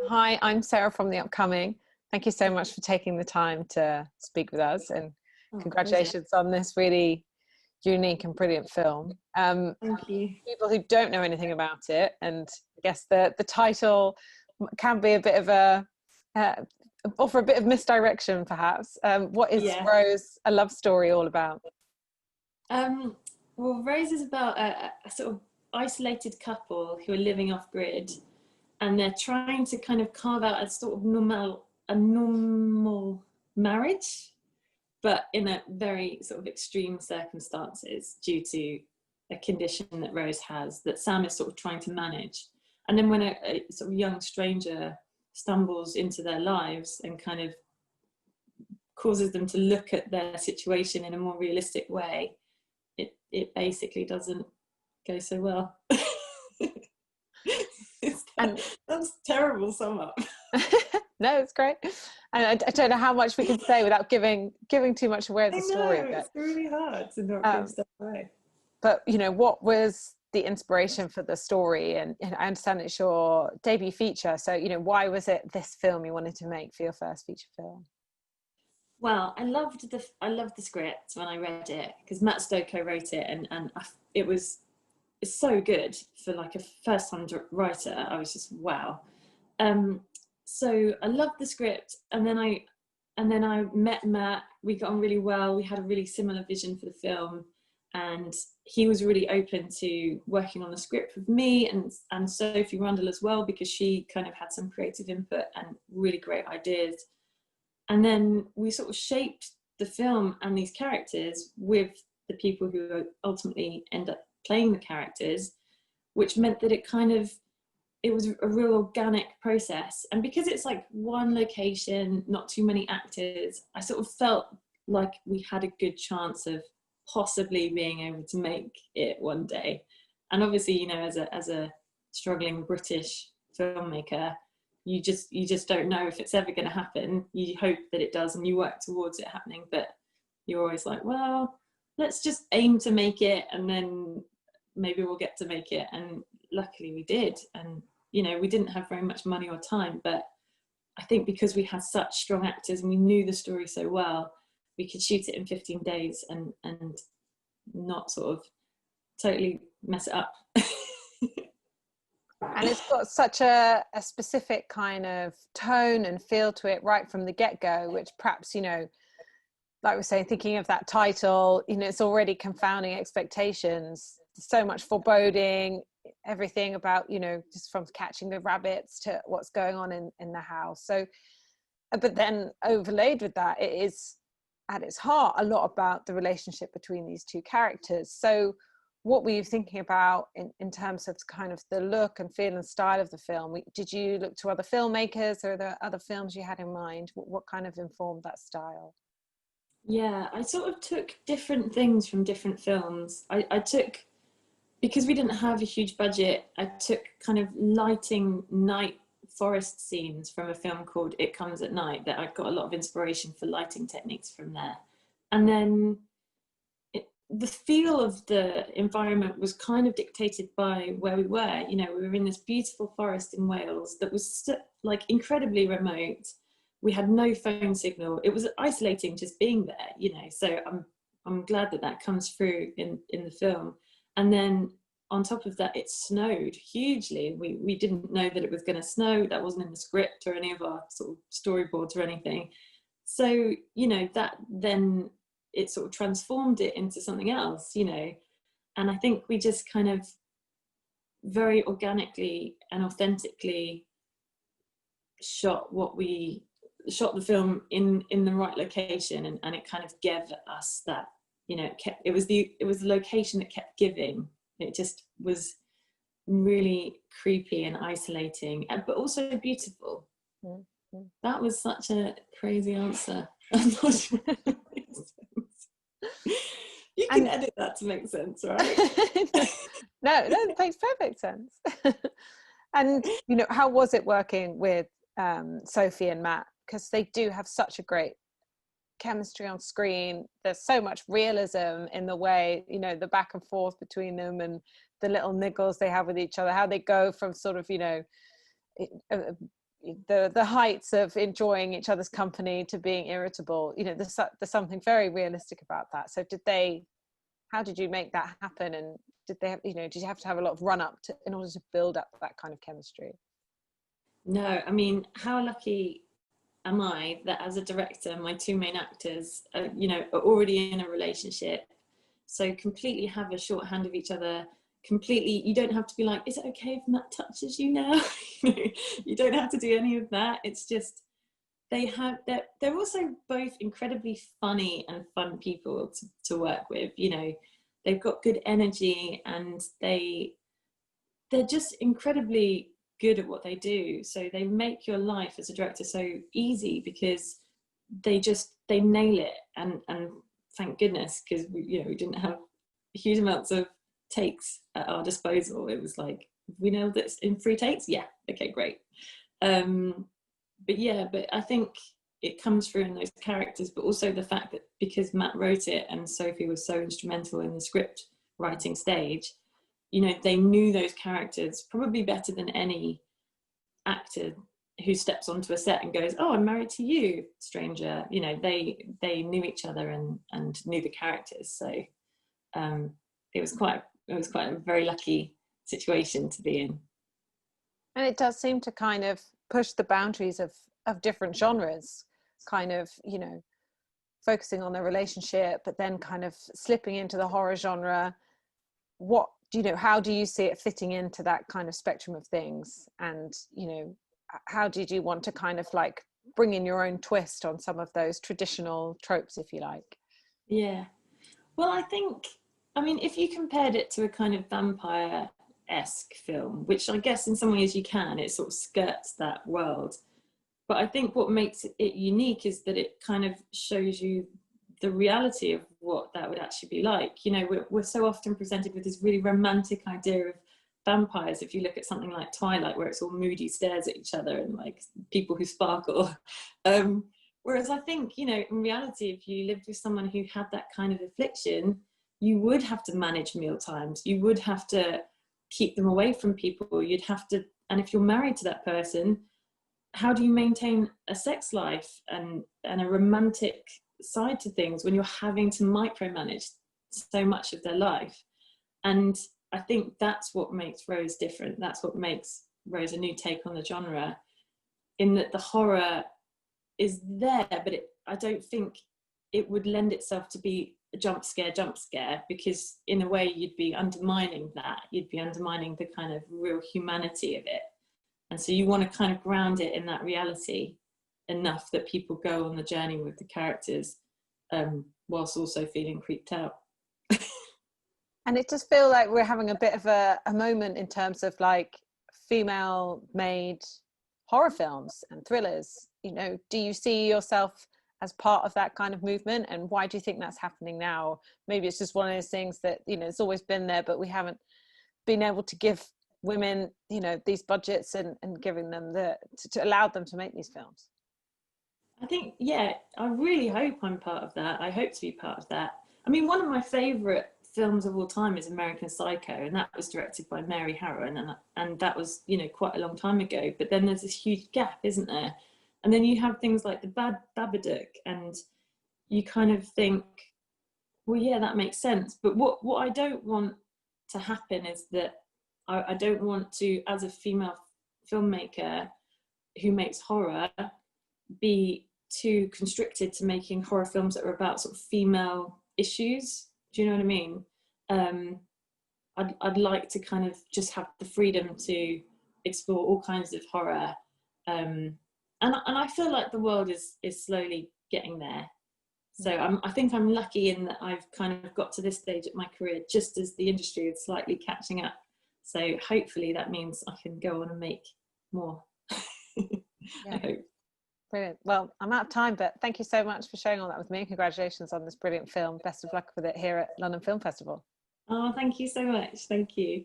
Hi, I'm Sarah from The Upcoming. Thank you so much for taking the time to speak with us, and congratulations on this really unique and brilliant film. Thank you. People who don't know anything about it, and I guess the title can be a bit of offer a bit of misdirection perhaps. What is Rose, a love story, all about? Well, Rose is about a sort of isolated couple who are living off grid, and they're trying to kind of carve out a sort of normal marriage, but in a very sort of extreme circumstances due to a condition that Rose has that Sam is sort of trying to manage. And then when a sort of young stranger stumbles into their lives and kind of causes them to look at their situation in a more realistic way, it basically doesn't go so well. That's terrible sum up. No, it's great. And I don't know how much we can say without giving too much away of the story. It's really hard to not give stuff away. But what was the inspiration for the story? And I understand it's your debut feature, so why was it this film you wanted to make for your first feature film? Well, I loved the script when I read it, because Matt Stokoe wrote it, and it's so good for like a first-time writer. I was just wow. So I loved the script, and then I met Matt. We got on really well. We had a really similar vision for the film, and he was really open to working on the script with me and Sophie Rundle as well, because she kind of had some creative input and really great ideas. And then we sort of shaped the film and these characters with the people who ultimately end up playing the characters, which meant that it was a real organic process. And because it's like one location, not too many actors, I sort of felt like we had a good chance of possibly being able to make it one day. And obviously, as a struggling British filmmaker, you just don't know if it's ever going to happen. You hope that it does and you work towards it happening, but you're always like, well, let's just aim to make it, and then maybe we'll get to make it. And luckily we did. And we didn't have very much money or time, but I think because we had such strong actors and we knew the story so well, we could shoot it in 15 days and not sort of totally mess it up. And it's got such a specific kind of tone and feel to it right from the get-go, which perhaps, like we're saying, thinking of that title, it's already confounding expectations. So much foreboding, everything about, just from catching the rabbits to what's going on in the house. So, but then overlaid with that, it is at its heart a lot about the relationship between these two characters. So what were you thinking about in terms of kind of the look and feel and style of the film? Did you look to other filmmakers, or are there other films you had in mind? What kind of informed that style? Yeah, I sort of took different things from different films. I took, because we didn't have a huge budget, I took kind of lighting night forest scenes from a film called It Comes at Night, that I got a lot of inspiration for lighting techniques from there. And then the feel of the environment was kind of dictated by where we were. We were in this beautiful forest in Wales that was like incredibly remote. We had no phone signal. It was isolating just being there, so I'm glad that comes through in the film. And then on top of that, it snowed hugely. We didn't know that it was going to snow. That wasn't in the script or any of our sort of storyboards or anything. So, that then it sort of transformed it into something else, and I think we just kind of very organically and authentically shot the film in the right location, and it kind of gave us that, it was the location that kept giving. It just was really creepy and isolating, but also beautiful. Mm-hmm. That was such a crazy answer. I'm not sure. You can edit that to make sense, right? No, it makes perfect sense. And how was it working with Sophie and Matt? Because they do have such a great chemistry on screen. There's so much realism in the way, the back and forth between them, and the little niggles they have with each other, how they go from sort of the heights of enjoying each other's company to being irritable. You know, there's something very realistic about that. So how did you make that happen? And did they have, you know, did you have to have a lot of run up in order to build up that kind of chemistry? No, I mean, how lucky am I that as a director, my two main actors, you know, are already in a relationship, so completely have a shorthand of each other. Completely, you don't have to be like, is it okay if Matt touches you now? You don't have to do any of that. It's just they're also both incredibly funny and fun people to work with. You know, they've got good energy, and they're just incredibly good at what they do. So they make your life as a director so easy, because they nail it. And thank goodness, because we didn't have huge amounts of takes at our disposal. It was like, we nailed this in 3 takes. Yeah, okay, great. But I think it comes through in those characters, but also the fact that because Matt wrote it and Sophie was so instrumental in the script writing stage, you know, they knew those characters probably better than any actor who steps onto a set and goes, oh, I'm married to you, stranger. You know, they knew each other and knew the characters. So it was quite a very lucky situation to be in. And it does seem to kind of push the boundaries of different genres, kind of, you know, focusing on their relationship, but then kind of slipping into the horror genre. What do you know, how do you see it fitting into that kind of spectrum of things? And, you know, how did you want to kind of like bring in your own twist on some of those traditional tropes, if you like? Yeah. Well, I mean, if you compared it to a kind of vampire-esque film, which I guess in some ways you can, it sort of skirts that world. But I think what makes it unique is that it kind of shows you the reality of what that would actually be like. You know, we're so often presented with this really romantic idea of vampires. If you look at something like Twilight, where it's all moody stares at each other and like people who sparkle. Whereas I think, you know, in reality, if you lived with someone who had that kind of affliction, you would have to manage meal times. You would have to keep them away from people. You'd have to, and if you're married to that person, how do you maintain a sex life and a romantic side to things when you're having to micromanage so much of their life? And I think that's what makes Rose different. That's what makes Rose a new take on the genre, in that the horror is there, but I don't think it would lend itself to be a jump scare, because in a way you'd be undermining that. You'd be undermining the kind of real humanity of it. And so you want to kind of ground it in that reality enough that people go on the journey with the characters, whilst also feeling creeped out. And it does feel like we're having a bit of a moment in terms of like female made horror films and thrillers. You know, do you see yourself as part of that kind of movement, and why do you think that's happening now? Maybe it's just one of those things that, you know, it's always been there, but we haven't been able to give women, you know, these budgets and giving them to allow them to make these films. I think, yeah, I really hope I'm part of that. I hope to be part of that. I mean, one of my favourite films of all time is American Psycho, and that was directed by Mary Harron, and that was, you know, quite a long time ago. But then there's this huge gap, isn't there? And then you have things like the Babadook, and you kind of think, well, yeah, that makes sense. But what I don't want to happen is that I don't want to, as a female filmmaker who makes horror, be too constricted to making horror films that are about sort of female issues. Do you know what I mean? I'd like to kind of just have the freedom to explore all kinds of horror. And I feel like the world is slowly getting there. So I think I'm lucky in that I've kind of got to this stage of my career just as the industry is slightly catching up. So hopefully that means I can go on and make more. Yeah. I hope. Brilliant. Well, I'm out of time, but thank you so much for sharing all that with me. Congratulations on this brilliant film. Best of luck with it here at London Film Festival. Oh, thank you so much. Thank you.